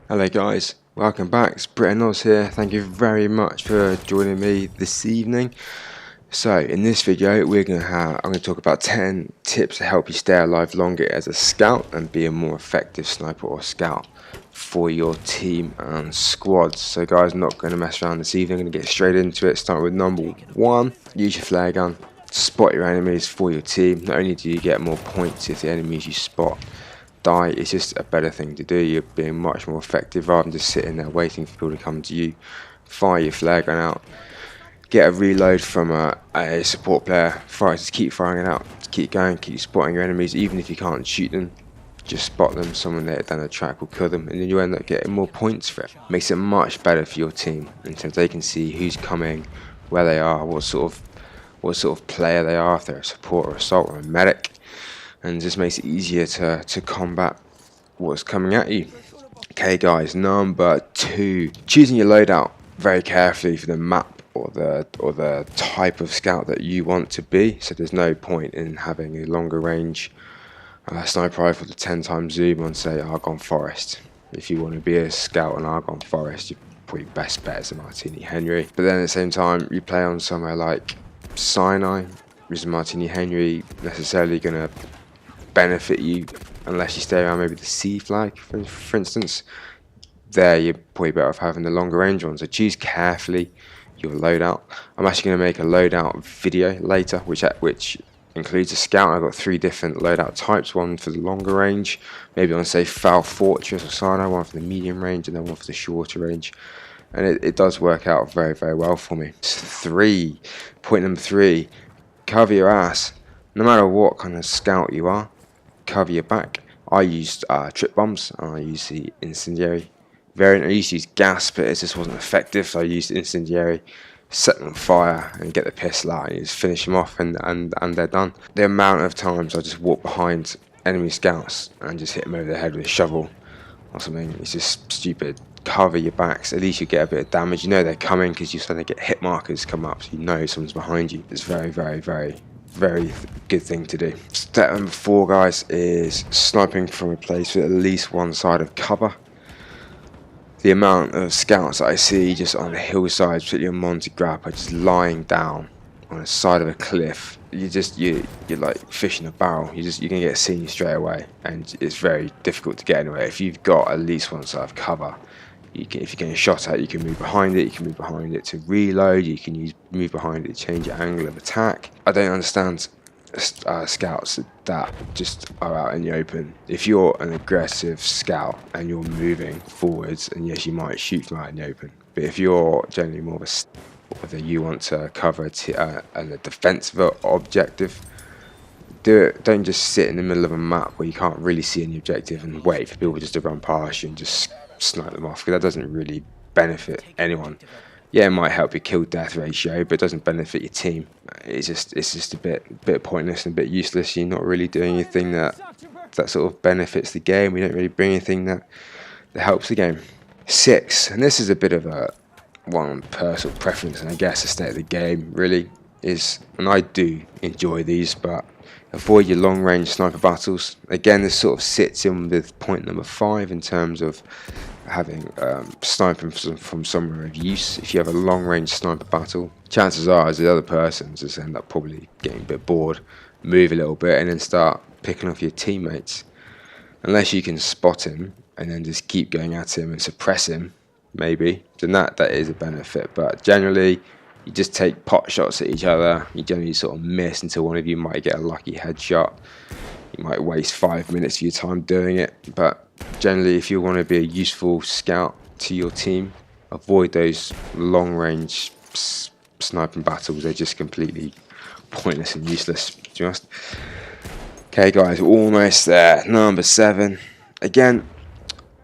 Hello guys, welcome back. It's Brit and Oz here. Thank you very much for joining me this evening. So in this video I'm going to talk about 10 tips to help you stay alive longer as a scout and be a more effective sniper or scout for your team and squad. So guys, I'm not going to mess around this evening. I'm going to get straight into it. Start with number 1. Use your flare gun. Spot your enemies for your team. Not only do you get more points if the enemies you spot die, it's just a better thing to do. You're being much more effective rather than just sitting there waiting for people to come to you. Fire your flare gun out, get a reload from a support player, just keep firing it out, just keep going, keep spotting your enemies. Even if you can't shoot them, just spot them. Someone there down the track will kill them, and then you end up getting more points for it. Makes it much better for your team in terms they can see who's coming, where they are, what sort of player they are, if they're a support or assault or a medic, and just makes it easier to combat what's coming at you. Okay guys, number 2, choosing your loadout very carefully for the map or the type of scout that you want to be. So there's no point in having a longer range sniper rifle with 10 times zoom on, say, Argonne Forest. If you want to be a scout on Argonne Forest, your probably best bet is a Martini Henry. But then at the same time, you play on somewhere like Sinai, is Martini Henry necessarily going to benefit you unless you stay around maybe the C flag, for instance? There you're probably better off having the longer range one. So choose carefully your loadout. I'm actually going to make a loadout video later which includes a scout. I've got 3 different loadout types, one for the longer range, maybe on say Foul Fortress or Sino, one for the medium range and then one for the shorter range, and it does work out very, very well for me. Point number 3, cover your ass. No matter what kind of scout you are, cover your back. I used trip bombs and I used the incendiary variant. I used to use gas, but it just wasn't effective, so I used incendiary, set them on fire and get the pistol out and just finish them off, and they're done. The amount of times I just walk behind enemy scouts and just hit them over the head with a shovel or something, it's just stupid. Cover your backs, at least you get a bit of damage. You know they're coming because you suddenly get hit markers come up, so you know someone's behind you. It's very, very, very, very good thing to do. Step number 4, guys, is sniping from a place with at least one side of cover. The amount of scouts that I see just on the hillside, particularly on Monte Grappa, just lying down on the side of a cliff, you're like fish in a barrel. You're gonna get seen straight away, and it's very difficult to get anywhere. If you've got at least one side of cover, if you're getting shot at, you can move behind it. You can move behind it to reload. You can move behind it to change your angle of attack. I don't understand scouts that just are out in the open. If you're an aggressive scout and you're moving forwards, and yes, you might shoot from out in the open, but if you're generally more of whether you want to cover a defensive objective, do it. Don't just sit in the middle of a map where you can't really see any objective and wait for people just to run past you and just snipe them off, because that doesn't really benefit anyone. Yeah, it might help your kill-death ratio, but it doesn't benefit your team. It's just a bit pointless and a bit useless. You're not really doing anything that sort of benefits the game. You don't really bring anything that helps the game. 6, and this is a bit of a one personal preference, and I guess the state of the game really is, and I do enjoy these, but avoid your long-range sniper battles. Again, this sort of sits in with point number 5 in terms of having sniping from somewhere of use. If you have a long-range sniper battle, chances are as the other person just end up probably getting a bit bored, move a little bit, and then start picking off your teammates. Unless you can spot him and then just keep going at him and suppress him, maybe, then that is a benefit. But generally, you just take pot shots at each other. You generally sort of miss until one of you might get a lucky headshot. You might waste 5 minutes of your time doing it, but generally, if you want to be a useful scout to your team, avoid those long-range sniping battles. They're just completely pointless and useless, to be honest. Okay, guys, we're almost there. Number 7. Again,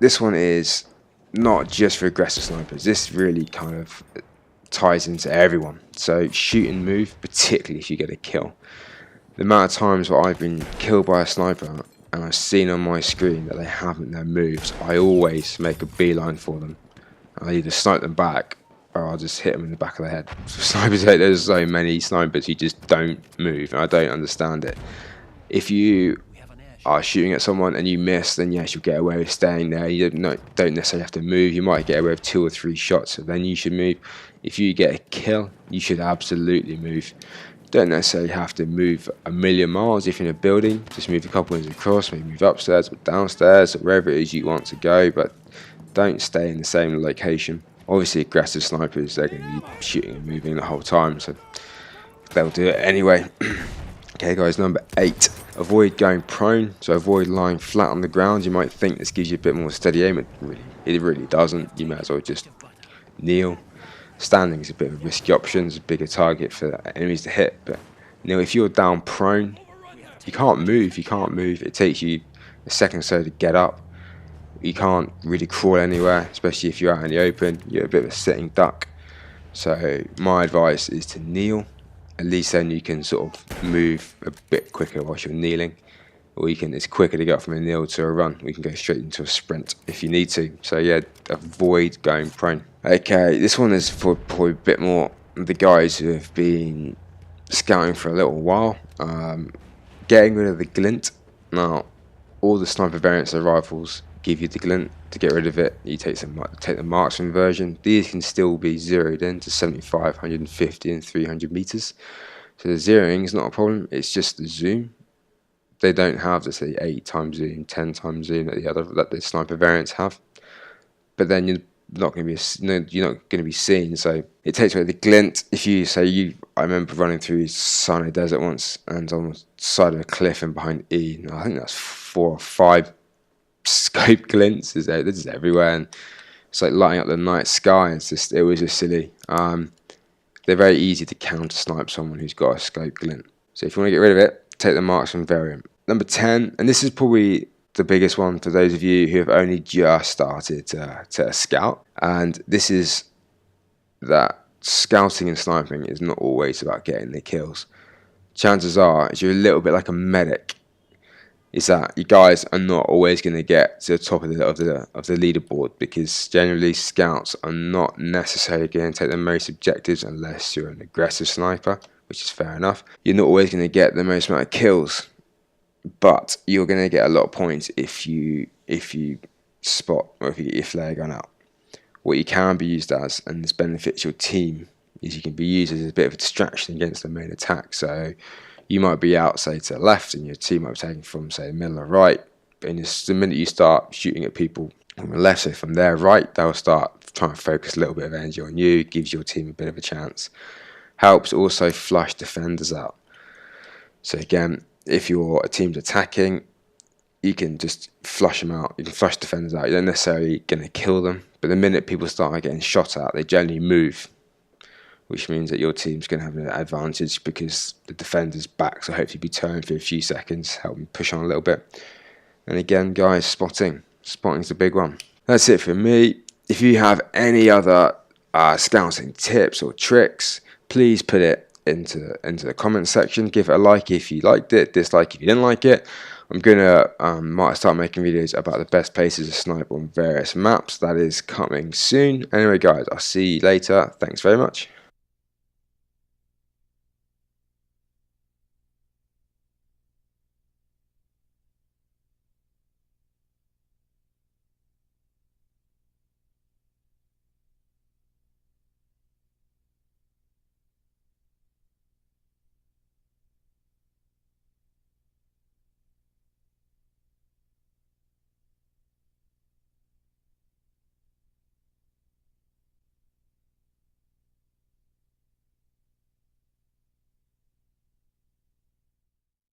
this one is not just for aggressive snipers. This really kind of ties into everyone. So shoot and move, particularly if you get a kill. The amount of times where I've been killed by a sniper and I've seen on my screen that they haven't their moves, I always make a beeline for them. I'll either snipe them back or I'll just hit them in the back of the head. So snipers, there's so many snipers who just don't move, and I don't understand it. If you are shooting at someone and you miss, then yes, you'll get away with staying there. You don't necessarily have to move. You might get away with 2 or 3 shots, so then you should move. If you get a kill, you should absolutely move. Don't necessarily have to move a million miles if you're in a building. Just move a couple ones across, maybe move upstairs or downstairs or wherever it is you want to go, but don't stay in the same location. Obviously, aggressive snipers, they're going to be shooting and moving the whole time, so they'll do it anyway. Okay guys, number 8, avoid going prone, so avoid lying flat on the ground. You might think this gives you a bit more steady aim, it really doesn't. You might as well just kneel. Standing is a bit of a risky option, it's a bigger target for enemies to hit, but if you're down prone, you can't move. It takes you a second or so to get up. You can't really crawl anywhere, especially if you're out in the open. You're a bit of a sitting duck. So my advice is to kneel. At least then you can sort of move a bit quicker whilst you're kneeling. Or it's quicker to get from a kneel to a run. We can go straight into a sprint if you need to. So yeah, avoid going prone. Okay, this one is for probably a bit more the guys who have been scouting for a little while. Getting rid of the glint. Now, all the sniper variants of rifles give you the glint. To get rid of it, you take the marksman version. These can still be zeroed in to 75, 150 and 300 meters. So the zeroing is not a problem, it's just the zoom. They don't have the say 8 times zoom, 10 times zoom that the sniper variants have. But then you're not going to be seen. So it takes away the glint. If you say I remember running through Sinai Desert once, and on the side of a cliff and behind E, and I think that's 4 or 5 scope glints. This is everywhere, and it's like lighting up the night sky. It was just silly. They're very easy to counter snipe someone who's got a scope glint. So if you want to get rid of it, take the marksman variant. Number 10, and this is probably the biggest one for those of you who have only just started to scout, and this is that scouting and sniping is not always about getting the kills. Chances are, you're a little bit like a medic, is that you guys are not always going to get to the top of the leaderboard, because generally scouts are not necessarily going to take the most objectives unless you're an aggressive sniper, which is fair enough. You're not always going to get the most amount of kills, but you're going to get a lot of points if you spot, or if you get your flare gun out. What you can be used as, and this benefits your team, is you can be used as a bit of a distraction against the main attack. So you might be out, say, to the left, and your team might be taking from, say, the middle or right. But the minute you start shooting at people on the left, so from their right, they'll start trying to focus a little bit of energy on you, gives your team a bit of a chance. Helps also flush defenders out. So again, if your team's attacking, you can just flush them out. You can flush defenders out. You're not necessarily going to kill them, but the minute people start getting shot at, they generally move, which means that your team's going to have an advantage because the defender's backs will hopefully be turned for a few seconds, help them push on a little bit. And again, guys, spotting's the big one. That's it for me. If you have any other scouting tips or tricks, please put it into the comments section. Give it a like if you liked it, dislike if you didn't like it. I'm gonna might start making videos about the best places to snipe on various maps. That is coming soon. Anyway, guys, I'll see you later. Thanks very much.